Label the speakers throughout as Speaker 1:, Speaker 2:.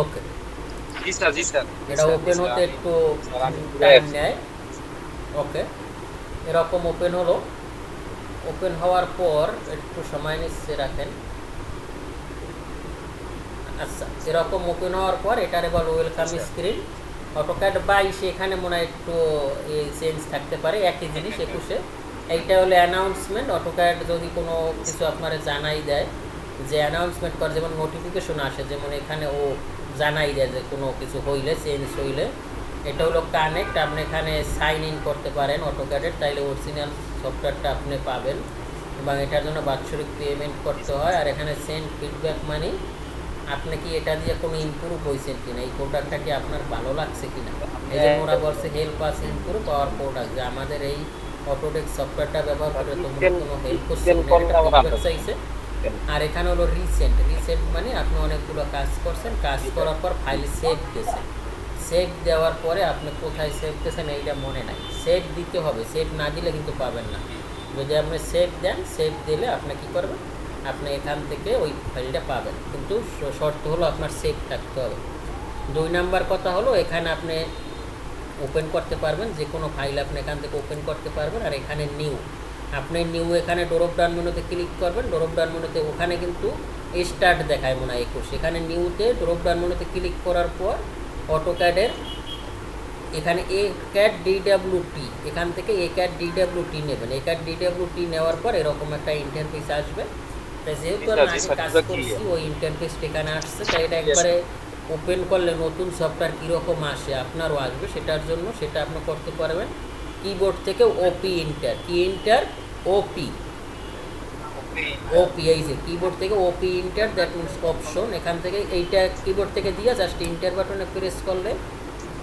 Speaker 1: ওকে, এটা ওপেন হতে একটু টাইম নেয়। ওকে, এরকম ওপেন হলো। ওপেন হওয়ার পর একটু সময় নিচ্ছে, রাখেন। আচ্ছা, এরকম ওপেন হওয়ার পর এটারে বলো ওয়েলকাম স্ক্রিন। অটোক্যাড 22 এখানে মনে হয় একটু চেঞ্জ থাকতে পারে, একই জিনিস 21-এ। এইটা হলো অ্যানাউন্সমেন্ট। অটোক্যাড যদি কোনো কিছু আপনারা জানাই দেয়, যে অ্যানাউন্সমেন্ট করে, যেমন নোটিফিকেশন আসে, যেমন এখানে ও জানাই দেয় যে কোনো কিছু হইলে, চেঞ্জ হইলে। এটা হলো কানেক্ট। আপনি এখানে সাইন ইন করতে পারেন অটোক্যাডের, তাইলে অরিজিনাল সফটওয়্যারটা আপনি পাবেন, এবং এটার জন্য বাৎসরিক পেমেন্ট করতে হয়। আর এখানে সেন্ড ফিডব্যাক মানি, আপনি কি এটা দিয়ে কোনো ইমপ্রুভ হয়েছেন কিনা, এই প্রোডাক্টটা কি আপনার ভালো লাগছে কিনা। এই যে ওরা বলছে help us improve hour product, যে আমাদের এই অটোডেস্ক সফটওয়্যারটা ব্যবহার করে তোমরা কোনো হেল্প করছো কিনা, এটা ফিডব্যাক চাইছে। আর এখানে হলো রিসেন্ট। রিসেন্ট মানে আপনি অনেকগুলো কাজ করছেন, কাজ করার পর ফাইল সেভ দিয়েছেন। সেভ দেওয়ার পরে আপনি কোথায় সেভ দিয়েছেন এইটা মনে নাই, সেভ দিতে হবে। সেভ না দিলে কিন্তু পাবেন না। যদি আপনি সেভ দেন, সেভ দিলে আপনি কী করবেন, আপনি এখান থেকে ওই ফাইলটা পাবেন, কিন্তু শর্ত হলো আপনার সেভ থাকতে হবে। 2 নাম্বার কথা হলো, এখানে আপনি ওপেন করতে পারবেন, যে কোনো ফাইল আপনি এখান থেকে ওপেন করতে পারবেন। আর এখানে নিউ, আপনি নিউ এখানে ড্রপ ডাউন মেনুতে ক্লিক করবেন। ড্রপ ডাউন মেনুতে ওখানে কিন্তু স্টার্ট দেখায় মনে হয় 21, এখানে নিউতে ড্রপ ডাউন মেনুতে ক্লিক করার পর অটোক্যাডের এখানে ACAD DWT, এখান থেকে ACAD DWT নেবেন। ACAD DWT নেওয়ার পর এরকম একটা ইন্টারফেস আসবে। তাই যেহেতু আমি আগে কাজ করছি, ওই ইন্টারফেসটা এখানে আসছে, তাই এটা একবারে ওপেন করলে নতুন সফটওয়্যার কীরকম আসে আপনারও আসবে। সেটার জন্য সেটা আপনি করতে পারবেন কিবোর্ড থেকে ওপি ইন্টার, কি ইন্টার, ওপি ওপি, এই যে কিবোর্ড থেকে ওপি ইন্টার, দ্যাট মিনস অপশন। এখান থেকে এইটা কিবোর্ড থেকে দিয়ে জাস্ট ইন্টার বাটনে প্রেস করলে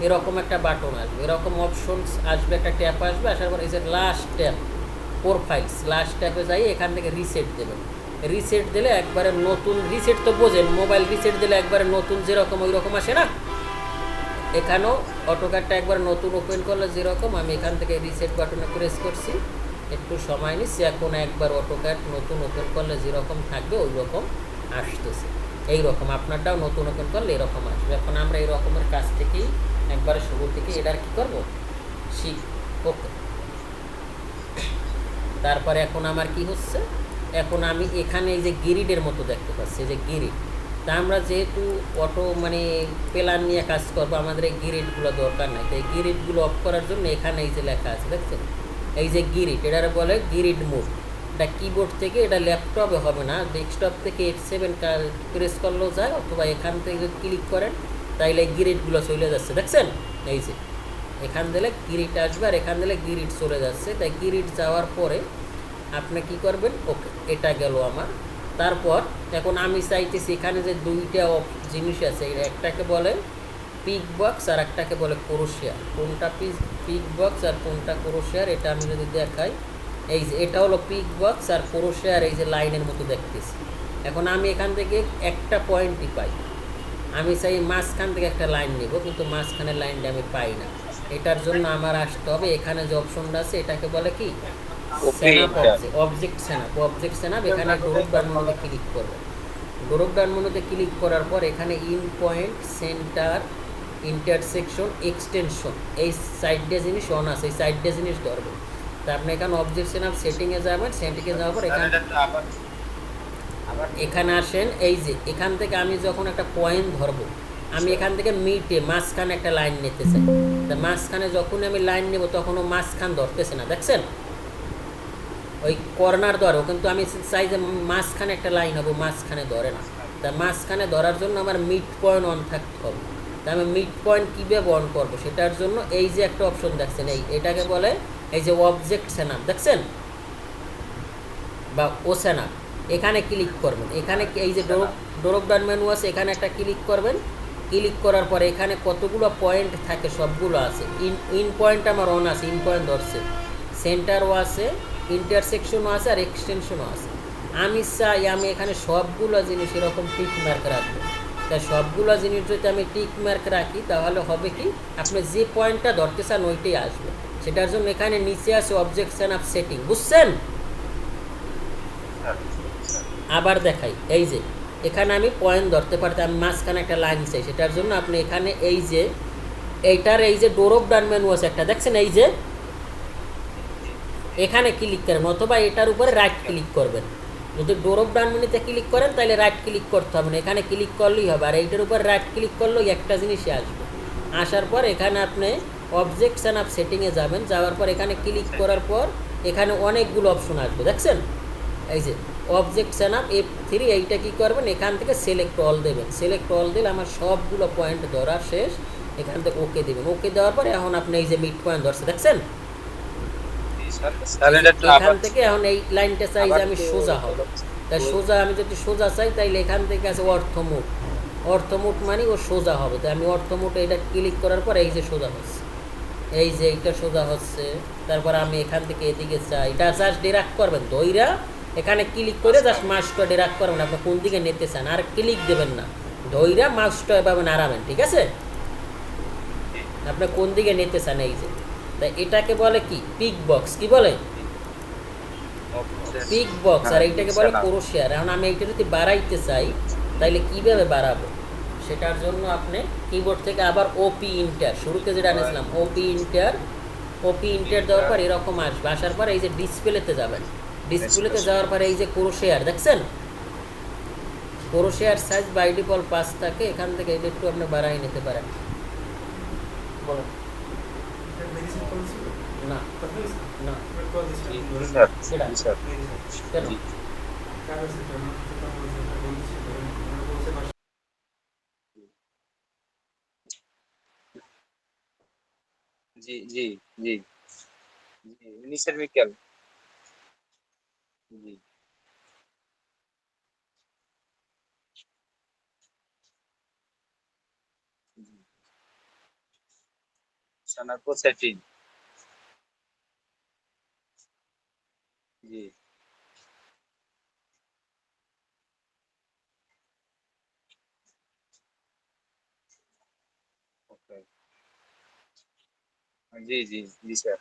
Speaker 1: এরকম একটা বাটন আসবে, এরকম অপশনস আসবে, একটা ট্যাপ আসবে। আসার পর এই যে লাস্ট ট্যাপ, প্রোফাইলস, লাস্ট ট্যাপে যাই এখান থেকে রিসেট দেবেন। রিসেট দিলে একবারে নতুন, রিসেট তো বোঝেন, মোবাইল রিসেট দিলে একবারে নতুন যেরকম ওই রকম আসে না, এখানেও অটোক্যাডটা একবার নতুন ওপেন করলে যেরকম, আমি এখান থেকে রিসেট বাটনে প্রেস করছি, একটু সময় নিচ্ছি। এখন একবার অটোক্যাড নতুন ওপেন করলে যেরকম থাকবে ওই রকম আসতেছে। এই রকম আপনারটাও নতুন ওপেন করলে এরকম আসবে। এখন আমরা এই রকমের কাজ থেকেই একবারে শুরু থেকে এটার কী করবো, শিখ। ওকে, তারপরে এখন আমার কি হচ্ছে, এখন আমি এখানে এই যে গ্রিডের মতো দেখতে পাচ্ছি, যে গ্রিড। তা আমরা যেহেতু অটো মানে প্ল্যান নিয়ে কাজ করবো, আমাদের এই গ্রিডগুলো দরকার নাই। তো এই গ্রিডগুলো অফ করার জন্য এখানে এই যে লেখা আছে দেখছেন, এই যে গ্রিড, এটারে বলে গ্রিড মোড। এটা কিবোর্ড থেকে, এটা ল্যাপটপে হবে না, ডেস্কটপ থেকে F7 প্রেস করলেও যায়, অথবা এখান থেকে যদি ক্লিক করেন তাইলে এই গ্রিডগুলো চলে যাচ্ছে, দেখছেন। এই যে এখান দিলে গ্রিড আসবে, আর এখান দিলে গ্রিড চলে যাচ্ছে। তাই গ্রিড যাওয়ার পরে আপনি কি করবেন, ওকে, এটা গেল আমার। তারপর এখন আমি চাইতেছি এখানে যে দুইটা জিনিস আছে, একটাকে বলে পিক বক্স আর একটাকে বলে ক্রোশিয়ার। কোনটা পিক বক্স আর কোনটা ক্রোশিয়ার, এটা আমি যদি দেখাই, এই যে এটা হলো পিক বক্স আর ক্রোশিয়ার, এই যে লাইনের মতো দেখতেছি। এখন আমি এখান থেকে একটা পয়েন্টই পাই, আমি চাই মাঝখান থেকে একটা লাইন নেব, কিন্তু মাঝখানের লাইনটা আমি পাই না। এটার জন্য আমার আসতে হবে এখানে যে অপশনটা আছে, এটাকে বলে কি সেনাপ, অবজেক্ট সেনাপ। অবজেক্ট সেনাপ, এখানে ড্রপ ডাউন মেনুতে ক্লিক করব। ড্রপ ডাউন মেনুতে ক্লিক করার পর এখানে in point, centre, intersection, extension, এই সাইডে জিনিস অন আছে, এই সাইডে জিনিস ধরবে। তা আপনি এখানে অবজেক্ট সেনাপ সেটিংয়ে যাবেন। সেটিংয়ে যাওয়ার পর এখানে আসেন। এই যে এখান থেকে আমি যখন একটা পয়েন্ট ধরবো, আমি এখান থেকে মিটে মাঝখানে একটা লাইন নিতে চাই। তা মাঝখানে যখন আমি লাইন নেব তখনও মাঝখান ধরতেছে না, দেখছেন, ওই কর্নার ধরো, কিন্তু আমি চাই যে মাঝখানে একটা লাইন হবো, মাঝখানে ধরে না। তা মাঝখানে ধরার জন্য আমার মিড পয়েন্ট অন থাকতে হবে। তা আমি মিড পয়েন্ট কীভাবে অন করবো, সেটার জন্য এই যে একটা অপশন দেখছেন, এটাকে বলে এই যে অবজেক্ট সেনাপ, দেখছেন, বা ও সেনাপ। এখানে ক্লিক করবেন। এখানে এই যে ড্রপ ডাউন মেনু আছে, এখানে একটা ক্লিক করবেন। ক্লিক করার পরে এখানে কতগুলো পয়েন্ট থাকে, সবগুলো আছে। ইন পয়েন্ট আমার অন আছে, ইন পয়েন্ট ধরছে, সেন্টারও আছে, ইন্টারসেকশনও আছে, আর এক্সটেনশনও আছে। আমি চাই আমি এখানে সবগুলো জিনিস এরকম টিক মার্ক রাখবো। তাই সবগুলো জিনিস যদি আমি টিক মার্ক রাখি, তাহলে হবে কি, আপনি যে পয়েন্টটা ধরতে চান ওইটাই আসবে। সেটার জন্য এখানে নিচে আছে অবজেক্ট সেটআপ সেটিং, বুঝছেন। আবার দেখাই, এই যে এখানে আমি পয়েন্ট ধরতে পারতে, আমি মাঝখানে একটা লাইন চাই, সেটার জন্য আপনি এখানে এই যে এইটার এই যে ডোরপ ডান মেনু আছে একটা, দেখছেন এই যে এখানে ক্লিক করেন, অথবা এটার উপরে রাইট ক্লিক করবেন। যদি ডোরপ ডান মেনুতে ক্লিক করেন তাহলে রাইট ক্লিক করতে হবে না, এখানে ক্লিক করলেই হবে। আর এইটার উপর রাইট ক্লিক করলেও একটা জিনিসই আসবে। আসার পর এখানে আপনি অবজেক্টস অ্যান্ড আপ সেটিংয়ে যাবেন, যাওয়ার পর এখানে ক্লিক করার পর এখানে অনেকগুলো অপশন আসবে, দেখছেন এই যে অবজেক্টস অ্যান্ড আপ F3, এইটা কী করবেন, এখান থেকে সিলেক্ট অল দেবেন। সিলেক্ট অল দিলে আমার সবগুলো পয়েন্ট ধরা শেষ। এখান থেকে ওকে দেবেন। ওকে দেওয়ার পরে এখন আপনি এই যে মিড পয়েন্ট ধরছে, দেখছেন এখান থেকে এখন এই লাইনটা চাই যে আমি সোজা হব। তাই সোজা, আমি যদি সোজা চাই তাইলে এখান থেকে আছে অর্থমুট। অর্থমুট মানে ও সোজা হবে, তাই আমি অর্থমুটে এটা ক্লিক করার পর এই যে সোজা হচ্ছে, এই যে এইটা সোজা হচ্ছে। তারপর আমি এখান থেকে এদিকে চাই, এটা জাস্ট ডিরাক্ট করবেন দইরা, এখানে ক্লিক করে জাস্ট মাউসটা ডিরাক্ট করবেন আপনি কোন দিকে নিতে চান, আর ক্লিক দেবেন না, ধইরা মাউসটা এভাবে নাড়াবেন, ঠিক আছে, আপনি কোন দিকে নিতে চান এই যে। তাই এটাকে বলে কি পিক বক্স, কি বলে পিক বক্স, আর এইটাকে বলে ক্রোশিয়ার। এখন আমি এইটা যদি বাড়াইতে চাই তাইলে কিভাবে বাড়াবো, সেটার জন্য আপনি কিবোর্ড থেকে আবার ওপি ইন্টার, শুরুতে যেটা আনেছিলাম ওপি ইন্টার দেওয়ার পর এরকম আসবে। আসার পর এই যে ডিসপ্লেতে যাবেন, ডিসপ্লেতে যাওয়ার পরে এই যে ক্রোশিয়ার, দেখছেন ক্রোশিয়ার সাইজ বাই ডিফল্ট 5 থাকে, এখান থেকে এটা একটু আপনি বাড়াই নিতে পারেন। বলেন না না কেন
Speaker 2: জি জি জি জি নিচের বিকেল জি জি সোনারপুর সেটিং জি ওকে জি জি জি স্যার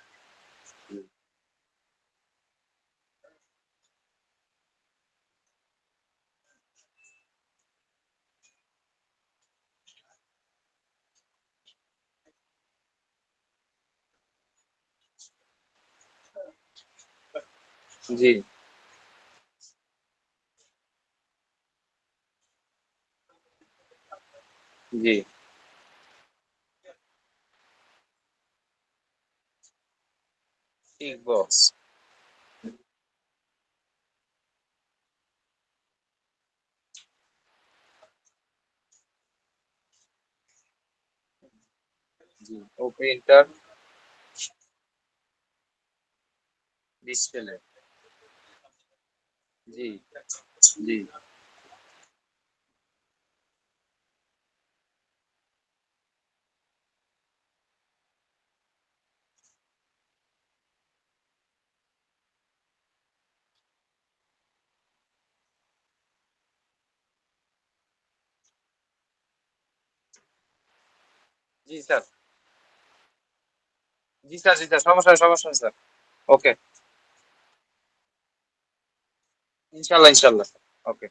Speaker 2: জি জি জি টিক বক্স জি ওপে ইন্টার ডিসপ্লে জি জি জি স্যার জি স্যার জি স্যার সমস্যা নেই, স্যার ওকে ইনশাল্লাহ ইনশাল্লাহ ওকে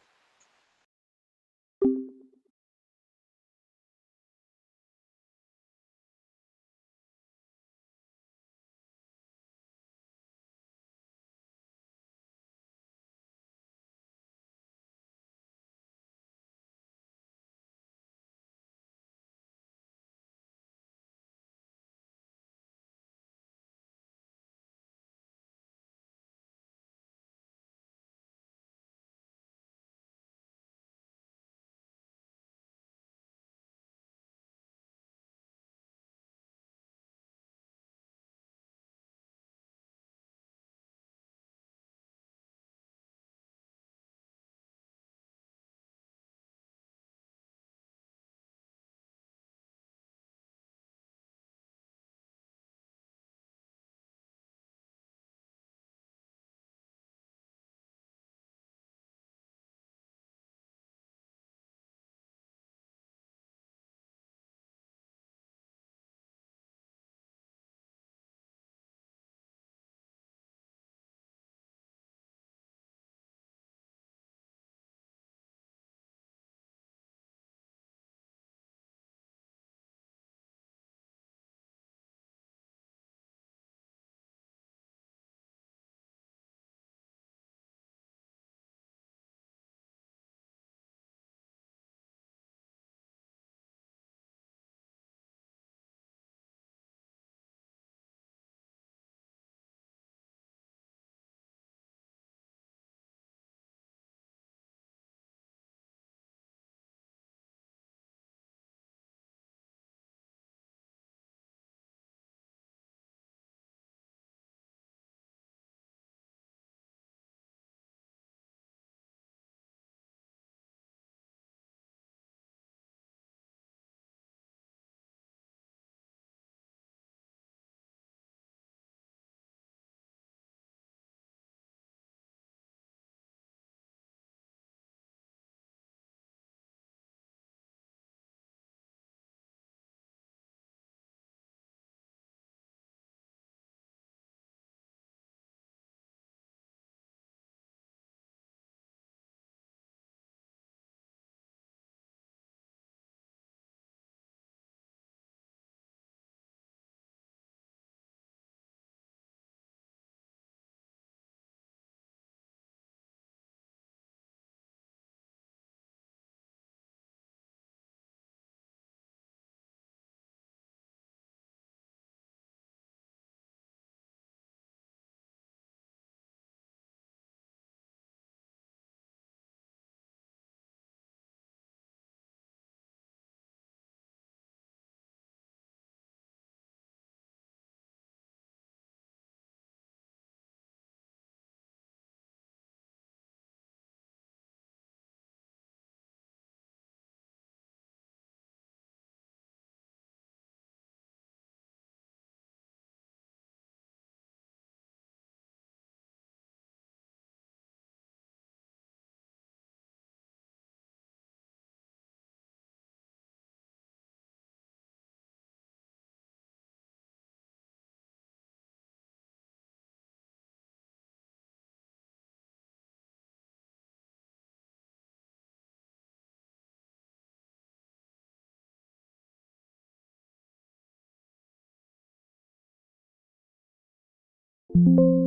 Speaker 1: you